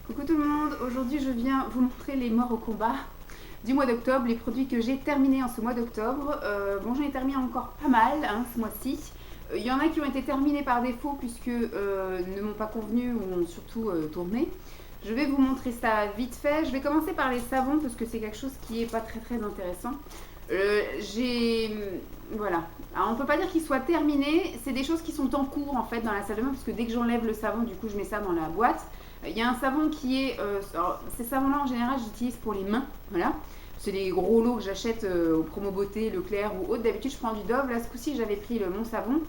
Coucou tout le monde, aujourd'hui je viens vous montrer les morts au combat du mois d'octobre, les produits que j'ai terminés en ce mois d'octobre. Bon, j'en ai terminé encore pas mal ce mois-ci. Il y en a qui ont été terminés par défaut puisque ne m'ont pas convenu ou ont surtout tourné. Je vais vous montrer ça vite fait. Je vais commencer par les savons parce que c'est quelque chose qui est pas très intéressant. Voilà. Alors, on peut pas dire qu'ils soient terminés, c'est des choses qui sont en cours en fait dans la salle de bain parce que dès que j'enlève le savon, du coup je mets ça dans la boîte. Il y a un savon qui est... alors, ces savons-là, en général, j'utilise pour les mains. Voilà. C'est les gros lots que j'achète au Promo Beauté, Leclerc ou autre. D'habitude, je prends du Dove. Là, ce coup-ci, j'avais pris mon savon.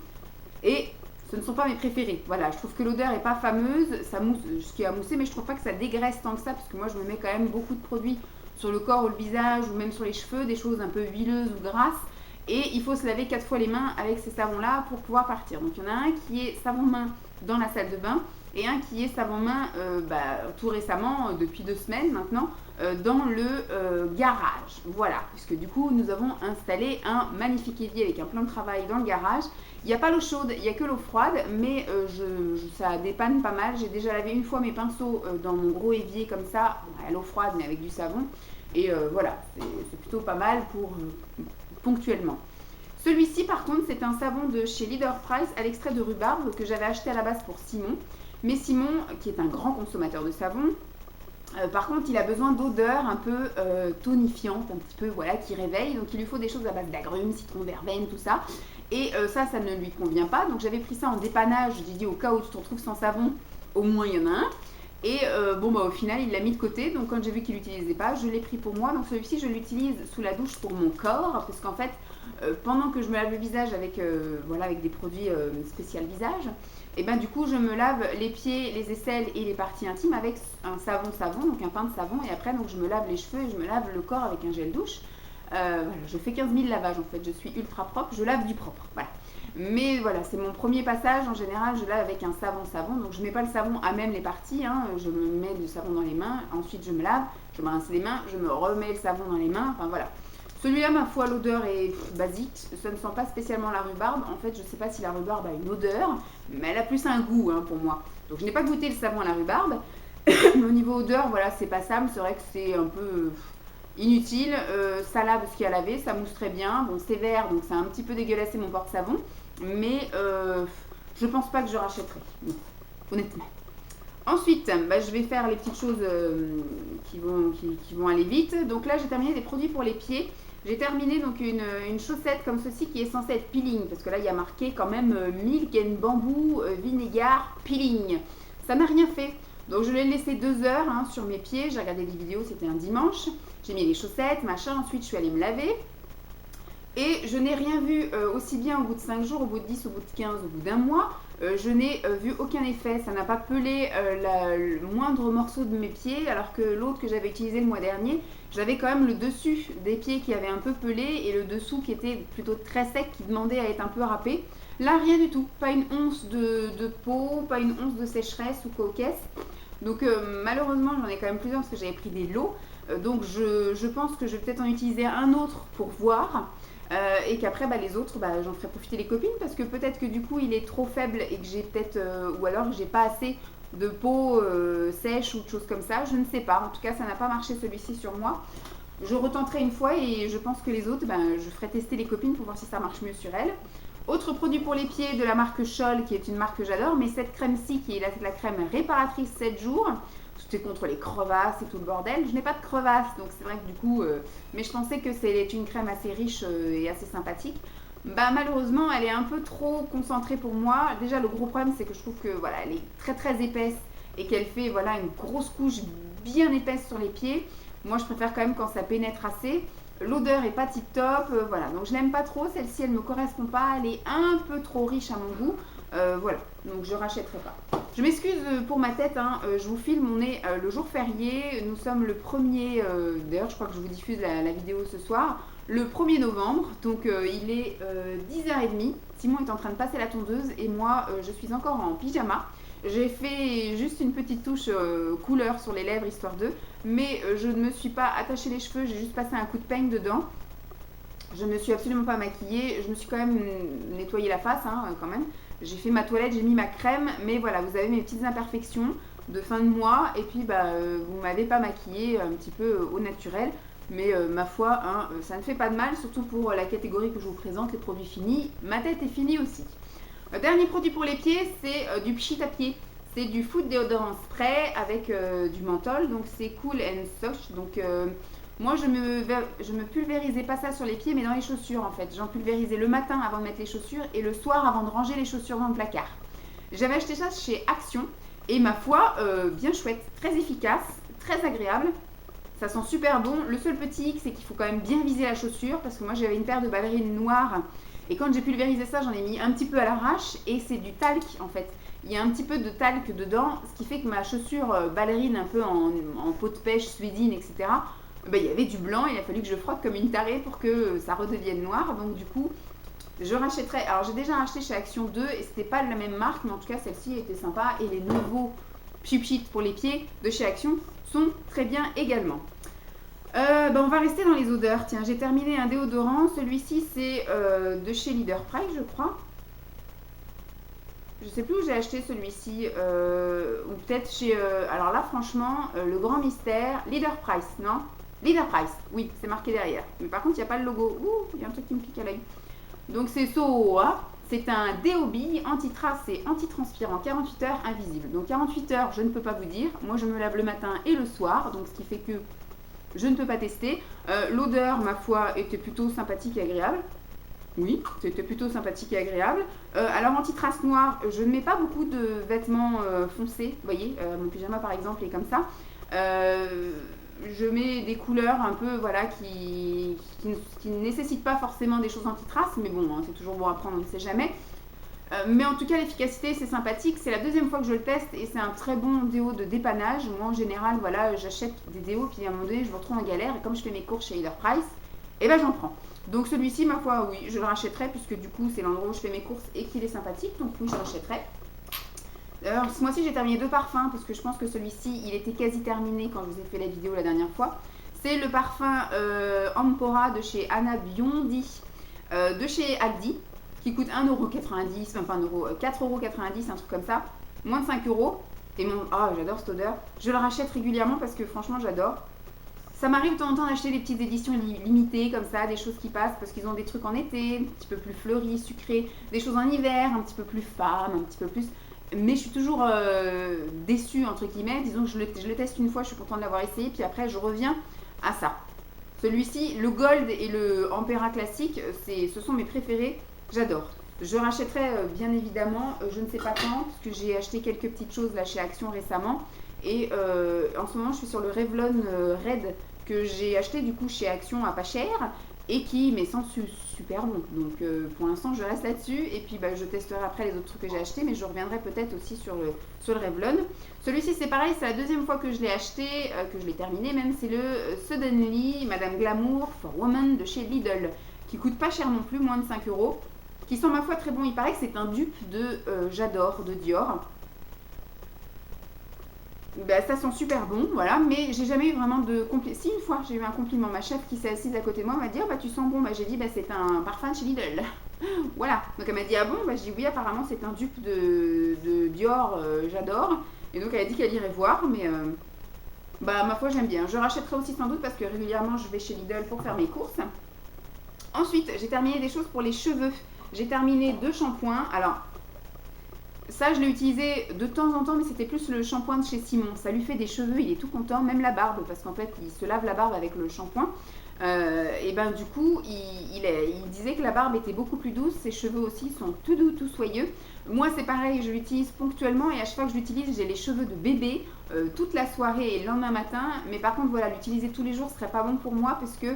Et ce ne sont pas mes préférés. Voilà, je trouve que l'odeur n'est pas fameuse. Ça mousse ce qui a moussé, mais je trouve pas que ça dégraisse tant que ça. Parce que moi, je me mets quand même beaucoup de produits sur le corps ou le visage ou même sur les cheveux. Des choses un peu huileuses ou grasses. Et il faut se laver 4 fois les mains avec ces savons-là pour pouvoir partir. Donc, il y en a un qui est savon main dans la salle de bain et un qui est savon main tout récemment, depuis 2 semaines maintenant, dans le garage. Voilà, puisque du coup nous avons installé un magnifique évier avec un plan de travail dans le garage. Il n'y a pas l'eau chaude, il n'y a que l'eau froide, mais ça dépanne pas mal. J'ai déjà lavé une fois mes pinceaux dans mon gros évier comme ça, à l'eau froide mais avec du savon. Et voilà, c'est plutôt pas mal pour ponctuellement. Celui-ci par contre c'est un savon de chez Leader Price à l'extrait de rhubarbe que j'avais acheté à la base pour Simon. Mais Simon, qui est un grand consommateur de savon, par contre il a besoin d'odeurs un peu tonifiantes, un petit peu, voilà, qui réveillent. Donc il lui faut des choses à base d'agrumes, citron, verveine, tout ça. Et ça ne lui convient pas. Donc j'avais pris ça en dépannage, j'ai dit au cas où tu te retrouves sans savon, au moins il y en a un. Et au final, il l'a mis de côté. Donc, quand j'ai vu qu'il l'utilisait pas, je l'ai pris pour moi. Donc, celui-ci, je l'utilise sous la douche pour mon corps. Parce qu'en fait, pendant que je me lave le visage avec des produits spécial visage, et ben du coup, je me lave les pieds, les aisselles et les parties intimes avec un savon, donc un pain de savon. Et après, donc, je me lave les cheveux et je me lave le corps avec un gel douche. Voilà, je fais 15 000 lavages en fait. Je suis ultra propre. Je lave du propre. Voilà. Mais voilà, c'est mon premier passage. En général, je lave avec un savon. Donc, je ne mets pas le savon à même les parties. Je me mets du savon dans les mains. Ensuite, je me lave. Je me rince les mains. Je me remets le savon dans les mains. Enfin, voilà. Celui-là, ma foi, l'odeur est basique. Ça ne sent pas spécialement la rhubarbe. En fait, je ne sais pas si la rhubarbe a une odeur. Mais elle a plus un goût pour moi. Donc, je n'ai pas goûté le savon à la rhubarbe. Au niveau odeur, voilà, c'est passable. C'est vrai que c'est un peu inutile. Ça lave ce qu'il y a à laver. Ça mousse très bien. Bon, c'est vert. Donc, c'est un petit peu dégueulassé mon porte-savon. Mais je pense pas que je rachèterai, honnêtement. Ensuite, je vais faire les petites choses qui vont aller vite. Donc là, j'ai terminé des produits pour les pieds. J'ai terminé donc une chaussette comme ceci qui est censée être peeling. Parce que là, il y a marqué quand même milk and bambou vinaigre peeling. Ça n'a rien fait. Donc je l'ai laissé 2 heures sur mes pieds. J'ai regardé des vidéos, c'était un dimanche. J'ai mis les chaussettes, machin. Ensuite, je suis allée me laver. Et je n'ai rien vu aussi bien au bout de 5 jours, au bout de 10, au bout de 15, au bout d'un mois. Je n'ai vu aucun effet. Ça n'a pas pelé le moindre morceau de mes pieds, alors que l'autre que j'avais utilisé le mois dernier, j'avais quand même le dessus des pieds qui avait un peu pelé et le dessous qui était plutôt très sec, qui demandait à être un peu râpé. Là, rien du tout. Pas une once de peau, pas une once de sécheresse ou coquesse. Donc malheureusement, j'en ai quand même plusieurs parce que j'avais pris des lots. Donc je pense que je vais peut-être en utiliser un autre pour voir. Et qu'après les autres j'en ferai profiter les copines parce que peut-être que du coup il est trop faible et que j'ai peut-être ou alors que j'ai pas assez de peau sèche ou de choses comme ça, je ne sais pas. En tout cas, ça n'a pas marché celui-ci sur moi. Je retenterai une fois et je pense que les autres je ferai tester les copines pour voir si ça marche mieux sur elles. Autre produit pour les pieds de la marque Scholl, qui est une marque que j'adore, mais cette crème-ci qui est la crème réparatrice 7 jours. C'était contre les crevasses et tout le bordel. Je n'ai pas de crevasses, donc c'est vrai que du coup, mais je pensais que c'est une crème assez riche et assez sympathique. Malheureusement, elle est un peu trop concentrée pour moi. Déjà, le gros problème, c'est que je trouve que voilà, elle est très épaisse et qu'elle fait voilà une grosse couche bien épaisse sur les pieds. Moi, je préfère quand même quand ça pénètre assez. L'odeur est pas tip top, voilà. Donc je l'aime pas trop. Celle-ci, elle me correspond pas. Elle est un peu trop riche à mon goût. Voilà, donc je rachèterai pas. Je m'excuse pour ma tête, je vous filme, on est le jour férié, nous sommes le 1er, d'ailleurs je crois que je vous diffuse la vidéo ce soir, le 1er novembre, donc il est 10h30, Simon est en train de passer la tondeuse et moi je suis encore en pyjama. J'ai fait juste une petite touche couleur sur les lèvres histoire d'eux, mais je ne me suis pas attaché les cheveux, j'ai juste passé un coup de peigne dedans. Je ne me suis absolument pas maquillée, je me suis quand même nettoyé la face quand même. J'ai fait ma toilette, j'ai mis ma crème, mais voilà, vous avez mes petites imperfections. de fin de mois. Et puis, vous m'avez pas maquillée un petit peu au naturel. Mais ma foi, hein, ça ne fait pas de mal, surtout pour la catégorie que je vous présente, les produits finis. Ma tête est finie aussi. Dernier produit pour les pieds, c'est du pchit à pied. C'est du foot déodorant spray avec du menthol, donc c'est cool and soft. Donc moi je me pulvérisais pas ça sur les pieds mais dans les chaussures en fait. J'en pulvérisais le matin avant de mettre les chaussures et le soir avant de ranger les chaussures dans le placard. J'avais acheté ça chez Action et ma foi, bien chouette, très efficace, très agréable. Ça sent super bon. Le seul petit hic, c'est qu'il faut quand même bien viser la chaussure parce que moi j'avais une paire de ballerines noires et quand j'ai pulvérisé ça, j'en ai mis un petit peu à l'arrache et c'est du talc en fait. Il y a un petit peu de talc dedans, ce qui fait que ma chaussure ballerine un peu en peau de pêche, suédine, etc., il y avait du blanc, il a fallu que je frotte comme une tarée pour que ça redevienne noir. Donc du coup, je rachèterai. Alors j'ai déjà acheté chez Action 2 et c'était pas la même marque, mais en tout cas celle-ci était sympa. Et les nouveaux Pchit pour les pieds de chez Action sont très bien également. On va rester dans les odeurs. Tiens, j'ai terminé un déodorant. Celui-ci, c'est de chez Leader Price, je crois. Je sais plus où j'ai acheté celui-ci. Ou peut-être chez... alors là, franchement, le grand mystère. Leader Price, non? Leader Price, oui, c'est marqué derrière. Mais par contre, il n'y a pas le logo. Ouh, il y a un truc qui me pique à l'œil. Donc, c'est Soa. C'est un déo bille anti-trace et anti-transpirant 48 heures invisible. Donc, 48 heures, je ne peux pas vous dire. Moi, je me lave le matin et le soir. Donc, ce qui fait que je ne peux pas tester. L'odeur, ma foi, était plutôt sympathique et agréable. Oui, c'était plutôt sympathique et agréable. Alors, anti-trace noire, je ne mets pas beaucoup de vêtements foncés. Vous voyez, mon pyjama, par exemple, est comme ça. Je mets des couleurs un peu, voilà, qui ne nécessitent pas forcément des choses anti-trace. Mais bon, hein, c'est toujours bon à prendre, on ne sait jamais. Mais en tout cas, l'efficacité, c'est sympathique. C'est la deuxième fois que je le teste et c'est un très bon déo de dépannage. Moi, en général, voilà, j'achète des déos, puis à un moment donné, je me retrouve en galère. Et comme je fais mes courses chez Leader Price, et ben j'en prends. Donc celui-ci, ma foi, oui, je le rachèterai puisque du coup, c'est l'endroit où je fais mes courses et qu'il est sympathique. Donc oui, je le rachèterai. D'ailleurs, ce mois-ci, j'ai terminé 2 parfums parce que je pense que celui-ci, il était quasi terminé quand je vous ai fait la vidéo la dernière fois. C'est le parfum Ampora de chez Anna Biondi, de chez Aldi, qui coûte 1,90€, enfin pas 1€, 4,90€, un truc comme ça, moins de 5€. Et j'adore cette odeur. Je le rachète régulièrement parce que franchement, j'adore. Ça m'arrive de temps en temps d'acheter des petites éditions limitées comme ça, des choses qui passent parce qu'ils ont des trucs en été, un petit peu plus fleuris, sucrés, des choses en hiver, un petit peu plus femmes, un petit peu plus... Mais je suis toujours déçue, entre guillemets. Disons que je le teste une fois, je suis contente de l'avoir essayé, puis après je reviens à ça. Celui-ci, le Gold et le Ampera classique, ce sont mes préférés, j'adore. Je rachèterai bien évidemment, je ne sais pas quand, parce que j'ai acheté quelques petites choses là chez Action récemment. Et en ce moment, je suis sur le Revlon Red que j'ai acheté du coup chez Action à pas cher et qui m'est sent super bon. Donc pour l'instant, je reste là-dessus et puis je testerai après les autres trucs que j'ai achetés, mais je reviendrai peut-être aussi sur le Revlon. Celui-ci, c'est pareil, c'est la deuxième fois que je l'ai acheté, que je l'ai terminé même, c'est le Suddenly Madame Glamour for Woman de chez Lidl, qui coûte pas cher non plus, moins de 5€, qui sent ma foi très bon. Il paraît que c'est un dupe de J'adore de Dior. Ça sent super bon, voilà, mais j'ai jamais eu vraiment de compliment. Si, une fois, j'ai eu un compliment. Ma chef qui s'est assise à côté de moi m'a dit tu sens bon. J'ai dit c'est un parfum de chez Lidl. Voilà, donc elle m'a dit bon, je dis oui, apparemment c'est un dupe de Dior, j'adore. Et donc elle a dit qu'elle irait voir, mais ma foi j'aime bien. Je rachèterai aussi sans doute parce que régulièrement je vais chez Lidl pour faire mes courses. Ensuite, j'ai terminé des choses pour les cheveux. J'ai terminé 2 shampoings. Alors, ça, je l'ai utilisé de temps en temps, mais c'était plus le shampoing de chez Simon. Ça lui fait des cheveux, il est tout content, même la barbe, parce qu'en fait, il se lave la barbe avec le shampoing. Du coup, il disait que la barbe était beaucoup plus douce, ses cheveux aussi sont tout doux, tout soyeux. Moi, c'est pareil, je l'utilise ponctuellement et à chaque fois que je l'utilise, j'ai les cheveux de bébé toute la soirée et le lendemain matin. Mais par contre, voilà, l'utiliser tous les jours serait pas bon pour moi parce que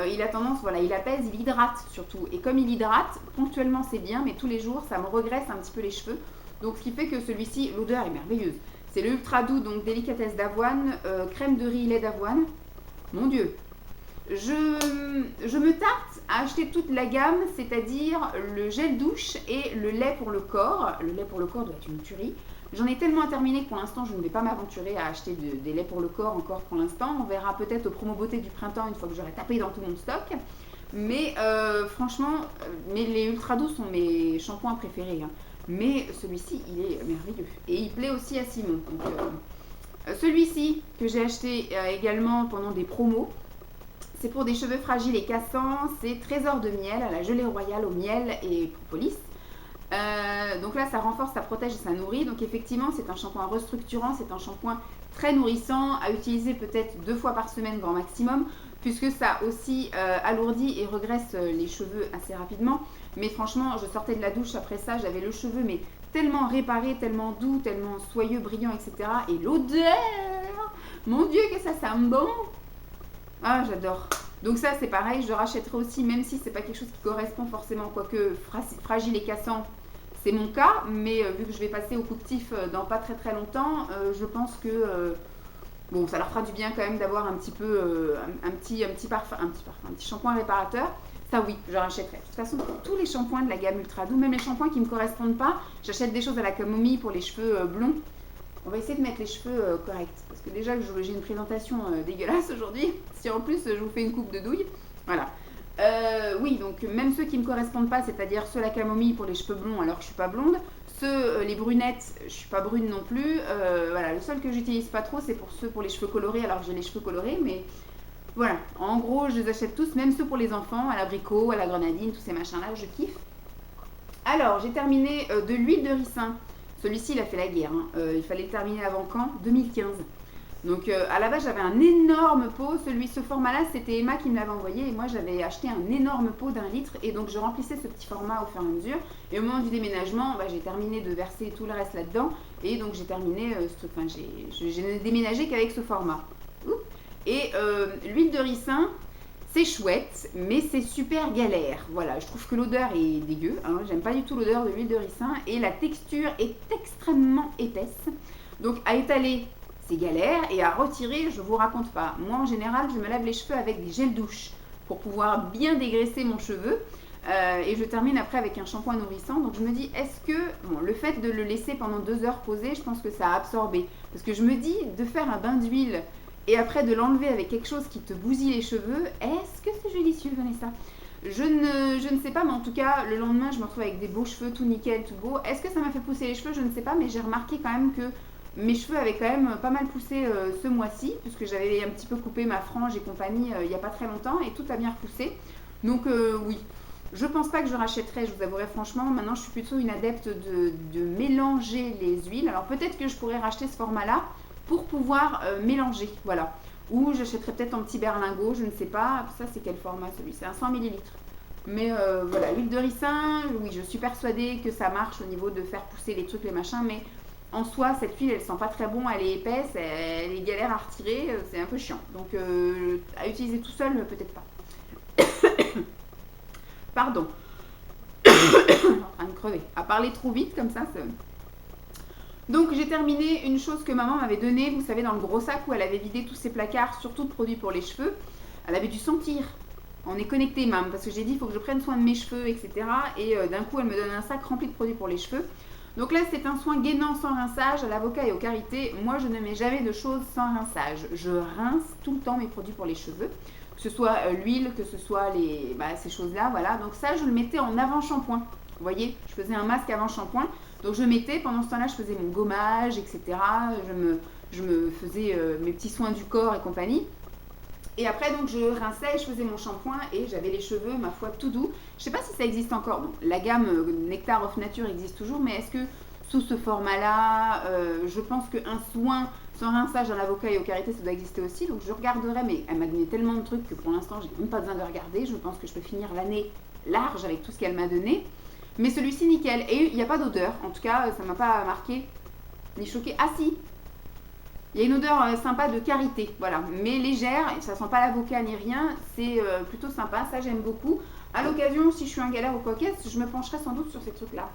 il a tendance, voilà, il apaise, il hydrate surtout. Et comme il hydrate, ponctuellement c'est bien, mais tous les jours, ça me regraisse un petit peu les cheveux. Donc ce qui fait que celui-ci, l'odeur est merveilleuse. C'est le ultra doux, donc délicatesse d'avoine, crème de riz, lait d'avoine. Mon Dieu. Je me tâte à acheter toute la gamme, c'est-à-dire le gel douche et le lait pour le corps. Le lait pour le corps doit être une tuerie. J'en ai tellement à terminer que pour l'instant, je ne vais pas m'aventurer à acheter des laits pour le corps encore pour l'instant. On verra peut-être au promo beauté du printemps une fois que j'aurai tapé dans tout mon stock. Mais franchement, les ultra doux sont mes shampoings préférés. Hein. Mais celui-ci, il est merveilleux. Et il plaît aussi à Simon. Donc, Celui-ci que j'ai acheté également pendant des promos, c'est pour des cheveux fragiles et cassants, c'est Trésor de miel à la gelée royale au miel et propolis. Donc là, ça renforce, ça protège et ça nourrit. Donc effectivement, c'est un shampoing restructurant, c'est un shampoing très nourrissant, à utiliser peut-être 2 fois par semaine grand maximum, puisque ça aussi alourdit et regraisse les cheveux assez rapidement. Mais franchement, je sortais de la douche après ça, j'avais le cheveu mais tellement réparé, tellement doux, tellement soyeux, brillant, etc. Et l'odeur, mon Dieu que ça sent bon. Ah, j'adore. Donc ça, c'est pareil, je le rachèterai aussi, même si c'est pas quelque chose qui correspond forcément, quoique fragile et cassant, c'est mon cas, mais vu que je vais passer au coupe-tif dans pas très très longtemps, je pense que bon, ça leur fera du bien quand même d'avoir un petit peu un petit shampoing réparateur. Ça oui, je rachèterai. De toute façon, pour tous les shampoings de la gamme Ultra Doux, même les shampoings qui ne me correspondent pas, j'achète des choses à la camomille pour les cheveux blonds. On va essayer de mettre les cheveux corrects. Parce que déjà que j'ai une présentation dégueulasse aujourd'hui. Si en plus je vous fais une coupe de douille. Voilà. Oui, donc même ceux qui ne me correspondent pas, c'est-à-dire ceux à la camomille pour les cheveux blonds alors que je suis pas blonde. Ceux, les brunettes, je suis pas brune non plus. Voilà, le seul que j'utilise pas trop, c'est pour ceux pour les cheveux colorés alors que j'ai les cheveux colorés. Mais voilà, en gros, je les achète tous, même ceux pour les enfants, à l'abricot, à la grenadine, tous ces machins-là, je kiffe. Alors, j'ai terminé de l'huile de ricin. Celui-ci, il a fait la guerre. Hein. Il fallait le terminer avant quand 2015. Donc, à la base, j'avais un énorme pot. Ce format-là, c'était Emma qui me l'avait envoyé. Et moi, j'avais acheté un énorme pot d'1 litre. Et donc, je remplissais ce petit format au fur et à mesure. Et au moment du déménagement, j'ai terminé de verser tout le reste là-dedans. Et donc, j'ai terminé ce truc. Enfin, j'ai déménagé qu'avec ce format. Et l'huile de ricin, c'est chouette, mais c'est super galère. Voilà, je trouve que l'odeur est dégueu. Hein. J'aime pas du tout l'odeur de l'huile de ricin. Et la texture est extrêmement épaisse. Donc à étaler, c'est galère. Et à retirer, je vous raconte pas. Moi, en général, je me lave les cheveux avec des gels douche pour pouvoir bien dégraisser mon cheveu. Et je termine après avec un shampoing nourrissant. Donc je me dis, est-ce que le fait de le laisser pendant 2 heures posé, je pense que ça a absorbé. Parce que je me dis, de faire un bain d'huile et après de l'enlever avec quelque chose qui te bousille les cheveux, est-ce que c'est judicieux, Vanessa? Je ne sais pas, mais en tout cas, le lendemain, je me retrouve avec des beaux cheveux, tout nickel, tout beau. Est-ce que ça m'a fait pousser les cheveux? Je ne sais pas, mais j'ai remarqué quand même que mes cheveux avaient quand même pas mal poussé ce mois-ci, puisque j'avais un petit peu coupé ma frange et compagnie il n'y a pas très longtemps, et tout a bien repoussé. Donc oui, je pense pas que je rachèterai, je vous avouerai franchement. Maintenant, je suis plutôt une adepte de mélanger les huiles. Alors peut-être que je pourrais racheter ce format-là pour pouvoir mélanger, voilà. Ou j'achèterai peut-être en petit berlingot, je ne sais pas. Ça, c'est quel format celui? C'est un 100 ml. Mais voilà, l'huile de ricin, oui, je suis persuadée que ça marche au niveau de faire pousser les trucs, les machins, mais en soi, cette huile, elle sent pas très bon, elle est épaisse, elle est galère à retirer, c'est un peu chiant. Donc, à utiliser tout seul, peut-être pas. Pardon. Je suis en train de crever. À parler trop vite, comme ça, c'est... Donc j'ai terminé une chose que maman m'avait donnée, vous savez, dans le gros sac où elle avait vidé tous ses placards, surtout de produits pour les cheveux. Elle avait dû sentir. On est connecté, maman, parce que j'ai dit il faut que je prenne soin de mes cheveux, etc. Et d'un coup, elle me donne un sac rempli de produits pour les cheveux. Donc là, c'est un soin gainant sans rinçage, à l'avocat et aux carités. Moi, je ne mets jamais de choses sans rinçage. Je rince tout le temps mes produits pour les cheveux, que ce soit l'huile, que ce soit ces choses-là, voilà. Donc ça, je le mettais en avant-shampoing. Vous voyez, je faisais un masque avant shampoing. Donc je mettais, pendant ce temps-là, je faisais mon gommage, etc. Je me faisais mes petits soins du corps et compagnie. Et après, donc, je rinçais, je faisais mon shampoing et j'avais les cheveux, ma foi, tout doux. Je sais pas si ça existe encore. Bon, la gamme Nectar of Nature existe toujours, mais est-ce que sous ce format-là, je pense qu'un soin sans rinçage en avocat et aux carités, ça doit exister aussi. Donc je regarderai, mais elle m'a donné tellement de trucs que pour l'instant, j'ai même pas besoin de regarder. Je pense que je peux finir l'année large avec tout ce qu'elle m'a donné. Mais celui-ci, nickel. Et il n'y a pas d'odeur. En tout cas, ça ne m'a pas marqué ni choqué. Ah si, il y a une odeur sympa de karité, voilà. Mais légère, ça sent pas l'avocat ni rien. C'est plutôt sympa, ça j'aime beaucoup. À l'occasion, si je suis en galère ou quoi qu'est-ce, je me pencherai sans doute sur ces trucs-là.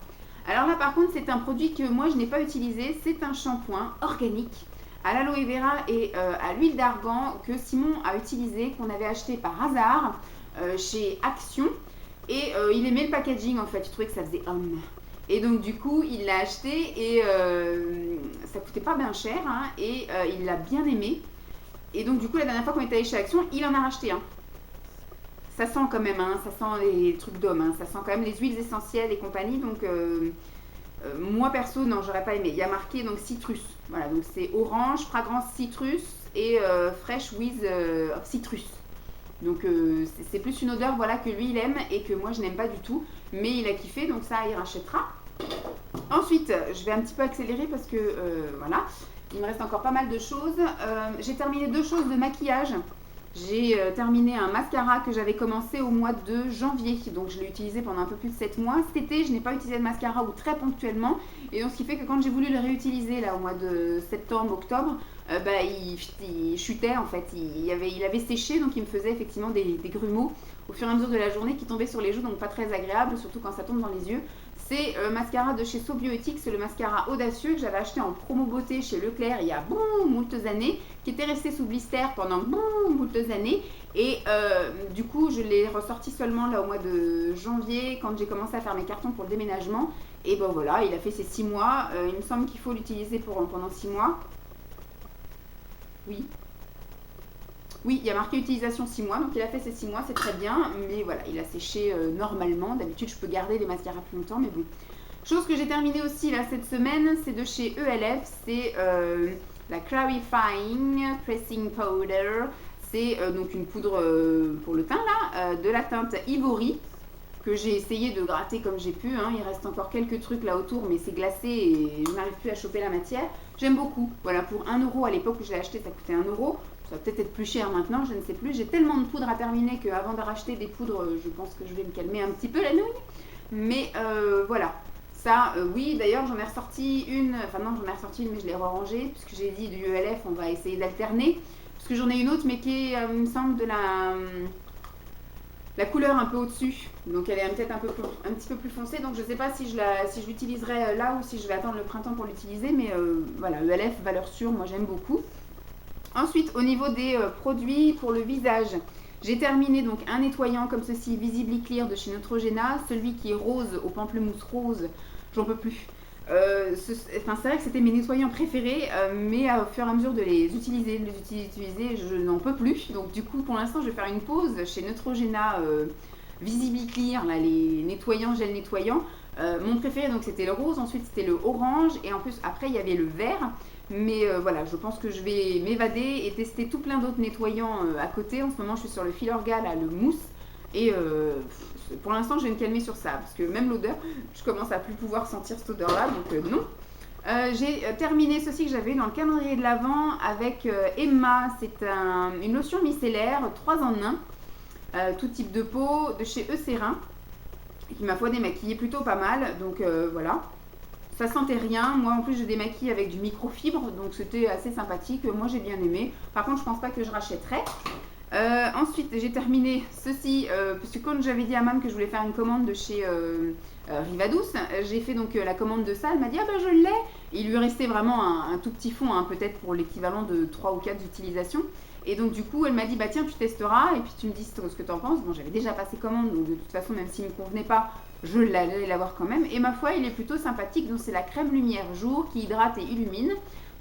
Alors là, par contre, c'est un produit que moi, je n'ai pas utilisé. C'est un shampoing organique à l'aloe vera et à l'huile d'argan que Simon a utilisé, qu'on avait acheté par hasard chez Action. Et il aimait le packaging en fait, il trouvait que ça faisait homme. Et donc du coup, il l'a acheté et ça coûtait pas bien cher hein, et il l'a bien aimé. Et donc du coup, la dernière fois qu'on était allé chez Action, il en a racheté un. Ça sent quand même, hein, ça sent les trucs d'homme, hein, ça sent quand même les huiles essentielles et compagnie. Donc Moi perso, non, j'aurais pas aimé. Il y a marqué donc citrus. Voilà, donc c'est orange, fragrance citrus et fresh with citrus. Donc c'est plus une odeur voilà, que lui il aime et que moi je n'aime pas du tout. Mais il a kiffé, donc ça il rachètera. Ensuite, je vais un petit peu accélérer parce que voilà, il me reste encore pas mal de choses. J'ai terminé 2 choses de maquillage. J'ai terminé un mascara que j'avais commencé au mois de janvier, donc je l'ai utilisé pendant un peu plus de 7 mois. Cet été, je n'ai pas utilisé de mascara ou très ponctuellement, et donc ce qui fait que quand j'ai voulu le réutiliser là au mois de septembre, octobre, il chutait en fait, il avait séché, donc il me faisait effectivement des grumeaux au fur et à mesure de la journée qui tombaient sur les joues, donc pas très agréable, surtout quand ça tombe dans les yeux. C'est mascara de chez So Bioéthique, c'est le mascara audacieux que j'avais acheté en promo beauté chez Leclerc il y a moultes années, qui était resté sous blister pendant moultes années. Et du coup, je l'ai ressorti seulement là au mois de janvier quand j'ai commencé à faire mes cartons pour le déménagement. Et ben voilà, il a fait ses 6 mois. Il me semble qu'il faut l'utiliser pendant 6 mois. Oui. Oui, il y a marqué utilisation 6 mois, donc il a fait ses 6 mois, c'est très bien, mais voilà, il a séché normalement. D'habitude, je peux garder les mascaras plus longtemps, mais bon. Chose que j'ai terminée aussi là cette semaine, c'est de chez ELF, c'est la Clarifying Pressing Powder. C'est donc une poudre pour le teint là, de la teinte Ivory, que j'ai essayé de gratter comme j'ai pu. Hein. Il reste encore quelques trucs là autour, mais c'est glacé et je n'arrive plus à choper la matière. J'aime beaucoup. Voilà, pour 1 euro à l'époque où je l'ai acheté, ça coûtait 1 euro. Ça va peut-être être plus cher maintenant, je ne sais plus. J'ai tellement de poudre à terminer qu'avant de racheter des poudres, je pense que je vais me calmer un petit peu la nouille. Mais voilà. Ça, oui, d'ailleurs, j'en ai ressorti une. Enfin, non, j'en ai ressorti une, mais je l'ai rangée, puisque j'ai dit du ELF, on va essayer d'alterner. Parce que j'en ai une autre, mais qui est, il me semble, de la couleur un peu au-dessus. Donc, elle est peut-être un petit peu plus foncée. Donc, je ne sais pas si je l'utiliserai là ou si je vais attendre le printemps pour l'utiliser. Mais voilà, ELF, valeur sûre, moi j'aime beaucoup. Ensuite, au niveau des produits pour le visage, j'ai terminé donc un nettoyant comme ceci, Visibly Clear de chez Neutrogena, celui qui est rose, au pamplemousse rose, j'en peux plus. C'est vrai que c'était mes nettoyants préférés, mais au fur et à mesure de les utiliser, je n'en peux plus. Donc du coup, pour l'instant, je vais faire une pause chez Neutrogena Visibly Clear, là, les nettoyants, gel nettoyant. Mon préféré, donc c'était le rose, ensuite c'était le orange, et en plus après il y avait le vert. Mais voilà, je pense que je vais m'évader et tester tout plein d'autres nettoyants à côté. En ce moment, je suis sur le Filorga, là, le mousse. Et pour l'instant, je vais me calmer sur ça. Parce que même l'odeur, je commence à plus pouvoir sentir cette odeur-là. Donc non. J'ai terminé ceci que j'avais dans le calendrier de l'Avent avec Emma. C'est une lotion micellaire 3 en 1. Tout type de peau de chez Eucerin. Qui m'a foi démaquillé plutôt pas mal. Donc voilà. Ça sentait rien. Moi, en plus, je démaquille avec du microfibre, donc c'était assez sympathique. Moi, j'ai bien aimé. Par contre, je pense pas que je rachèterai. Ensuite, j'ai terminé ceci, parce que quand j'avais dit à Mam que je voulais faire une commande de chez Rivadouce, j'ai fait donc la commande de ça. Elle m'a dit, ah ben je l'ai. Il lui restait vraiment un tout petit fond, hein, peut-être pour l'équivalent de 3 ou 4 utilisations. Et donc, du coup, elle m'a dit, bah tiens, tu testeras et puis tu me dis ce que tu en penses. Bon, j'avais déjà passé commande, donc de toute façon, même s'il ne me convenait pas, je l'allais l'avoir quand même. Et ma foi, il est plutôt sympathique. Donc, c'est la crème lumière jour qui hydrate et illumine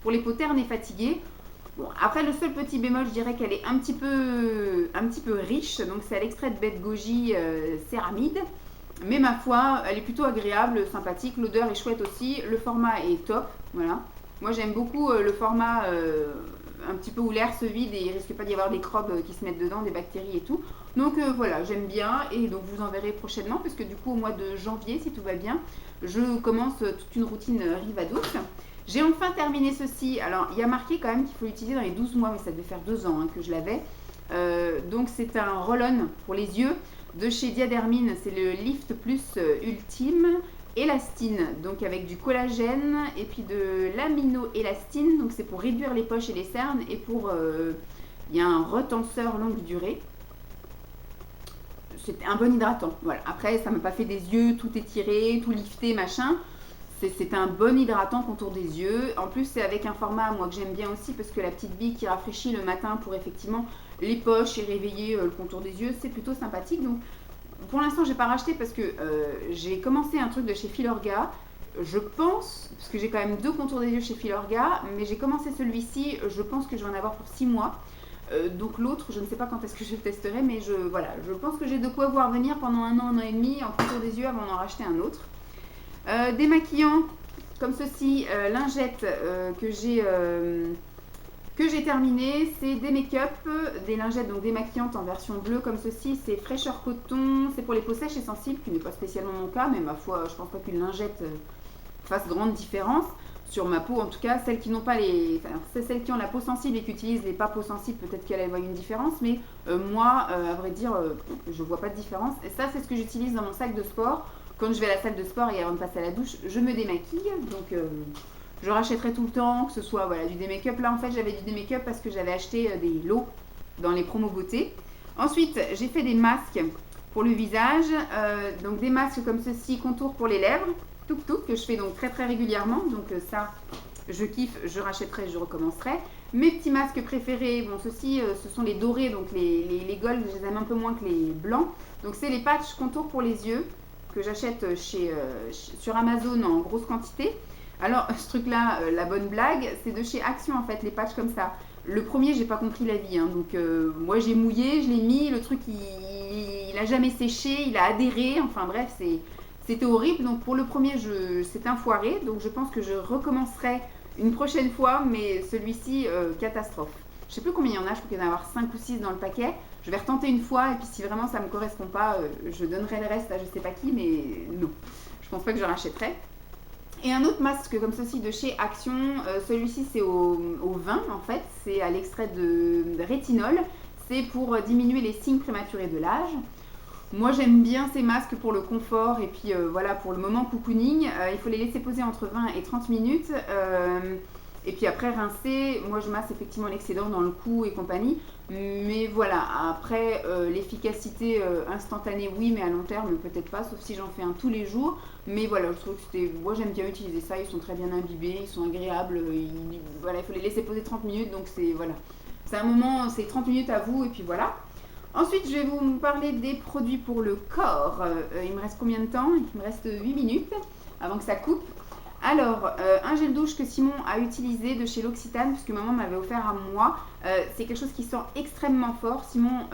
pour les peaux ternes et fatiguées. Bon, après, le seul petit bémol, je dirais qu'elle est un petit peu riche. Donc, c'est à l'extrait de bête goji céramide. Mais ma foi, elle est plutôt agréable, sympathique. L'odeur est chouette aussi. Le format est top. Voilà. Moi, j'aime beaucoup le format un petit peu où l'air se vide et il risque pas d'y avoir des crobes qui se mettent dedans, des bactéries et tout. Donc voilà, j'aime bien et donc vous en verrez prochainement puisque du coup au mois de janvier, si tout va bien, je commence toute une routine Rivadouce. J'ai enfin terminé ceci. Alors il y a marqué quand même qu'il faut l'utiliser dans les 12 mois, mais ça devait faire 2 ans que je l'avais. Donc c'est un roll-on pour les yeux de chez Diadermine, c'est le Lift Plus Ultime Élastine, donc avec du collagène et puis de l'amino-élastine, donc c'est pour réduire les poches et les cernes et pour il y a un retenseur longue durée. C'était un bon hydratant, voilà. Après ça m'a pas fait des yeux tout étirés, tout lifté machin. C'est un bon hydratant contour des yeux. En plus c'est avec un format moi que j'aime bien aussi parce que la petite bille qui rafraîchit le matin pour effectivement les poches et réveiller le contour des yeux, c'est plutôt sympathique. Donc pour l'instant, j'ai pas racheté parce que j'ai commencé un truc de chez Filorga. Je pense, parce que j'ai quand même 2 contours des yeux chez Filorga, mais j'ai commencé celui-ci, je pense que je vais en avoir pour 6 mois. Donc l'autre, je ne sais pas quand est-ce que je le testerai, mais voilà, je pense que j'ai de quoi voir venir pendant 1 an, 1 an et demi en contour des yeux avant d'en racheter un autre. Démaquillant, comme ceci, lingettes que j'ai terminé, c'est des make-up, des lingettes donc démaquillantes en version bleue comme ceci, c'est fraîcheur coton, c'est pour les peaux sèches et sensibles, qui n'est pas spécialement mon cas, mais ma foi, je pense pas qu'une lingette fasse grande différence sur ma peau, en tout cas, celles qui n'ont pas les, enfin, c'est celles qui ont la peau sensible et qui utilisent les pas peau sensible, peut-être qu'elles voient une différence, mais moi, à vrai dire, je vois pas de différence. Et ça, c'est ce que j'utilise dans mon sac de sport. Quand je vais à la salle de sport et avant de passer à la douche, je me démaquille, donc je rachèterai tout le temps, que ce soit voilà, du démake-up. Là, en fait, j'avais du démake-up parce que j'avais acheté des lots dans les promos beauté. Ensuite, j'ai fait des masques pour le visage. Donc, des masques comme ceci, contour pour les lèvres, que je fais donc très très régulièrement. Donc, ça, je kiffe, je rachèterai, je recommencerai. Mes petits masques préférés, bon, ceux-ci, ce sont les dorés, donc les gold, je les aime un peu moins que les blancs. Donc, c'est les patchs contour pour les yeux que j'achète sur Amazon en grosse quantité. Alors, ce truc-là, la bonne blague, c'est de chez Action en fait, les patchs comme ça. Le premier, j'ai pas compris la vie, hein, donc moi j'ai mouillé, je l'ai mis, le truc il a jamais séché, il a adhéré, enfin bref, c'était horrible. Donc pour le premier, c'est un foiré, donc je pense que je recommencerai une prochaine fois, mais celui-ci, catastrophe. Je sais plus combien il y en a, je crois qu'il y en a 5 ou 6 dans le paquet. Je vais retenter une fois, et puis si vraiment ça me correspond pas, je donnerai le reste à je sais pas qui, mais non, je pense pas que je rachèterai. Et un autre masque comme ceci de chez Action, celui-ci c'est au vin en fait, c'est à l'extrait de rétinol, c'est pour diminuer les signes prématurés de l'âge. Moi j'aime bien ces masques pour le confort et puis voilà pour le moment cocooning, il faut les laisser poser entre 20 et 30 minutes. Et puis après rincer, moi je masse effectivement l'excédent dans le cou et compagnie. Mais voilà, après l'efficacité instantanée oui, mais à long terme peut-être pas, sauf si j'en fais un tous les jours. Mais voilà, je trouve que moi j'aime bien utiliser ça, ils sont très bien imbibés, ils sont agréables. Voilà, il faut les laisser poser 30 minutes, donc c'est voilà. C'est un moment, c'est 30 minutes à vous et puis voilà. Ensuite, je vais vous parler des produits pour le corps. Il me reste combien de temps? Il me reste 8 minutes avant que ça coupe. Alors, un gel douche que Simon a utilisé de chez L'Occitane, puisque maman m'avait offert à moi. C'est quelque chose qui sent extrêmement fort. Simon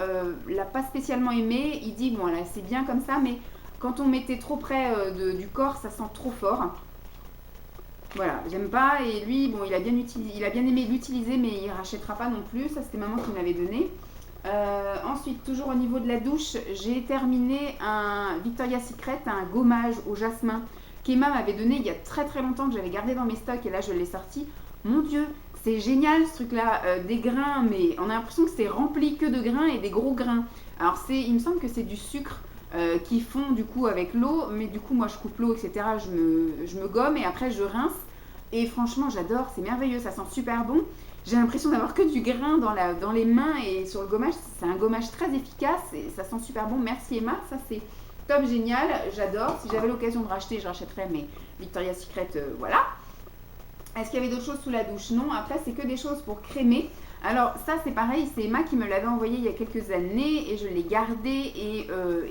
l'a pas spécialement aimé. Il dit, bon, là, c'est bien comme ça, mais quand on mettait trop près du corps, ça sent trop fort. Voilà, j'aime pas. Et lui, bon, il a bien aimé l'utiliser, mais il rachètera pas non plus. Ça, c'était maman qui me l'avait donné. Ensuite, toujours au niveau de la douche, j'ai terminé un Victoria's Secret, un gommage au jasmin qu'Emma m'avait donné il y a très très longtemps, que j'avais gardé dans mes stocks et là je l'ai sorti. Mon Dieu, c'est génial ce truc-là, des grains, mais on a l'impression que c'est rempli que de grains et des gros grains. Alors il me semble que c'est du sucre qui fond du coup avec l'eau, mais du coup moi je coupe l'eau, etc. Je me gomme et après je rince. Et franchement, j'adore, c'est merveilleux, ça sent super bon. J'ai l'impression d'avoir que du grain dans les mains et sur le gommage. C'est un gommage très efficace et ça sent super bon. Merci Emma, ça c'est top, génial, j'adore. Si j'avais l'occasion de racheter, je rachèterais, mais Victoria's Secret, voilà. Est-ce qu'il y avait d'autres choses sous la douche? Non, après c'est que des choses pour crémer. Alors ça c'est pareil, c'est Emma qui me l'avait envoyé il y a quelques années et je l'ai gardé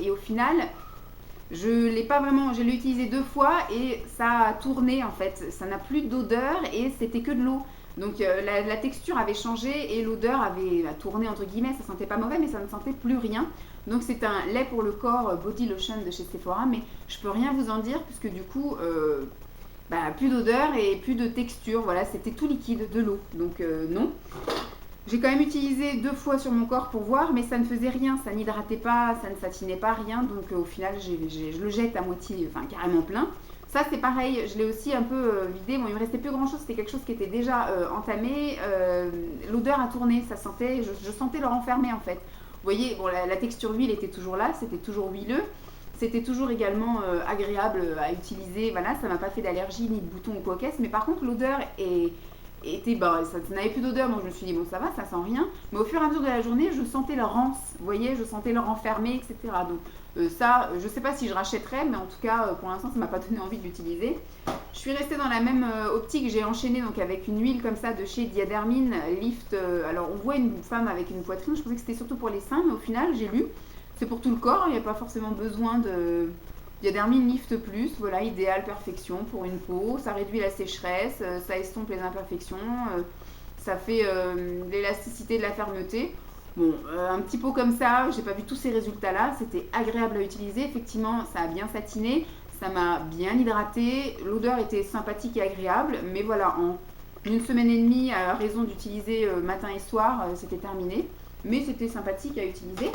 et au final... Je l'ai pas vraiment, je l'ai utilisé 2 fois et ça a tourné en fait. Ça n'a plus d'odeur et c'était que de l'eau. Donc la texture avait changé et l'odeur a tourné entre guillemets. Ça sentait pas mauvais mais ça ne sentait plus rien. Donc c'est un lait pour le corps body lotion de chez Sephora, mais je peux rien vous en dire puisque du coup plus d'odeur et plus de texture. Voilà, c'était tout liquide, de l'eau. Donc non. J'ai quand même utilisé 2 fois sur mon corps pour voir, mais ça ne faisait rien, ça n'hydratait pas, ça ne satinait pas, rien. Donc au final, je le jette à moitié, enfin carrément plein. Ça c'est pareil, je l'ai aussi un peu vidé. Bon, il me restait plus grand chose, c'était quelque chose qui était déjà entamé. L'odeur a tourné, ça sentait, je sentais le renfermer en fait. Vous voyez, bon, la texture d'huile était toujours là, c'était toujours huileux. C'était toujours également agréable à utiliser. Voilà, ça m'a pas fait d'allergie ni de boutons ou quoi qu'est-ce. Mais par contre, l'odeur ça n'avait plus d'odeur, donc je me suis dit bon ça va, ça sent rien, mais au fur et à mesure de la journée je sentais leur rance, vous voyez, je sentais leur renfermer, etc. Donc ça, je sais pas si je rachèterais, mais en tout cas pour l'instant ça m'a pas donné envie de l'utiliser. Je suis restée dans la même optique, j'ai enchaîné donc avec une huile comme ça de chez Diadermine Lift. Alors on voit une femme avec une poitrine, je pensais que c'était surtout pour les seins, mais au final j'ai lu, c'est pour tout le corps, il n'y a pas forcément besoin de... Diadermine Lift Plus, voilà, idéal perfection pour une peau, ça réduit la sécheresse, ça estompe les imperfections, ça fait l'élasticité de la fermeté. Bon, un petit pot comme ça, j'ai pas vu tous ces résultats-là, c'était agréable à utiliser, effectivement, ça a bien satiné, Ça m'a bien hydraté. L'odeur était sympathique et agréable. Mais voilà, en une semaine et demie, à raison d'utiliser matin et soir, c'était terminé. Mais c'était sympathique à utiliser.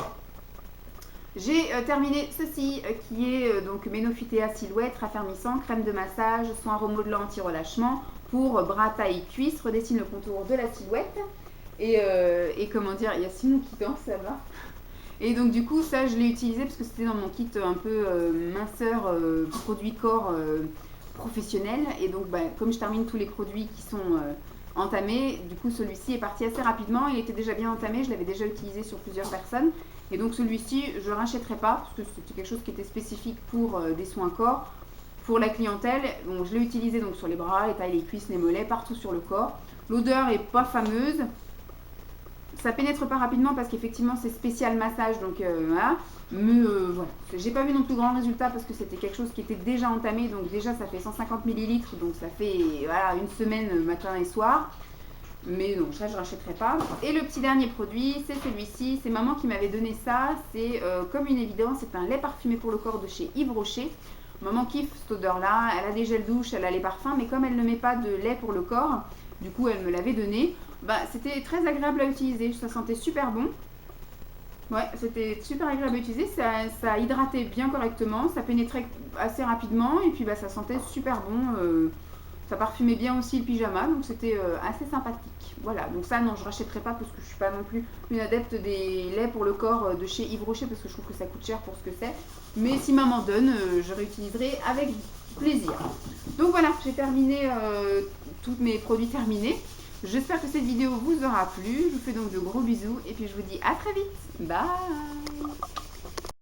J'ai terminé ceci qui est donc Menophytea Silhouette raffermissant, crème de massage, soin remodelant anti-relâchement pour bras, taille, cuisse, redessine le contour de la silhouette. Et comment dire, il y a Simon qui danse, ça va. Et donc du coup ça je l'ai utilisé parce que c'était dans mon kit un peu minceur produit corps professionnel. Et donc comme je termine tous les produits qui sont entamés, du coup celui-ci est parti assez rapidement. Il était déjà bien entamé, je l'avais déjà utilisé sur plusieurs personnes. Et donc celui-ci je ne rachèterai pas parce que c'était quelque chose qui était spécifique pour des soins corps. Pour la clientèle, bon, je l'ai utilisé donc sur les bras, les tailles, les cuisses, les mollets, partout sur le corps. L'odeur est pas fameuse. Ça pénètre pas rapidement parce qu'effectivement c'est spécial massage, donc voilà. Mais voilà, j'ai pas vu non plus grand résultat parce que c'était quelque chose qui était déjà entamé, donc déjà ça fait 150 ml, donc ça fait voilà, une semaine matin et soir. Mais non, ça je rachèterai pas. Et le petit dernier produit, c'est celui-ci. C'est maman qui m'avait donné ça. C'est comme une évidence, c'est un lait parfumé pour le corps de chez Yves Rocher. Maman kiffe cette odeur-là. Elle a des gels douche, elle a les parfums, mais comme elle ne met pas de lait pour le corps, du coup elle me l'avait donné. C'était très agréable à utiliser. Ça sentait super bon. Ouais, c'était super agréable à utiliser. Ça hydratait bien correctement, ça pénétrait assez rapidement et puis ça sentait super bon. Ça parfumait bien aussi le pyjama, donc c'était assez sympathique. Voilà, donc ça non, je rachèterai pas parce que je suis pas non plus une adepte des laits pour le corps de chez Yves Rocher parce que je trouve que ça coûte cher pour ce que c'est. Mais si maman donne, je réutiliserai avec plaisir. Donc voilà, j'ai terminé tous mes produits terminés. J'espère que cette vidéo vous aura plu. Je vous fais donc de gros bisous et puis je vous dis à très vite. Bye!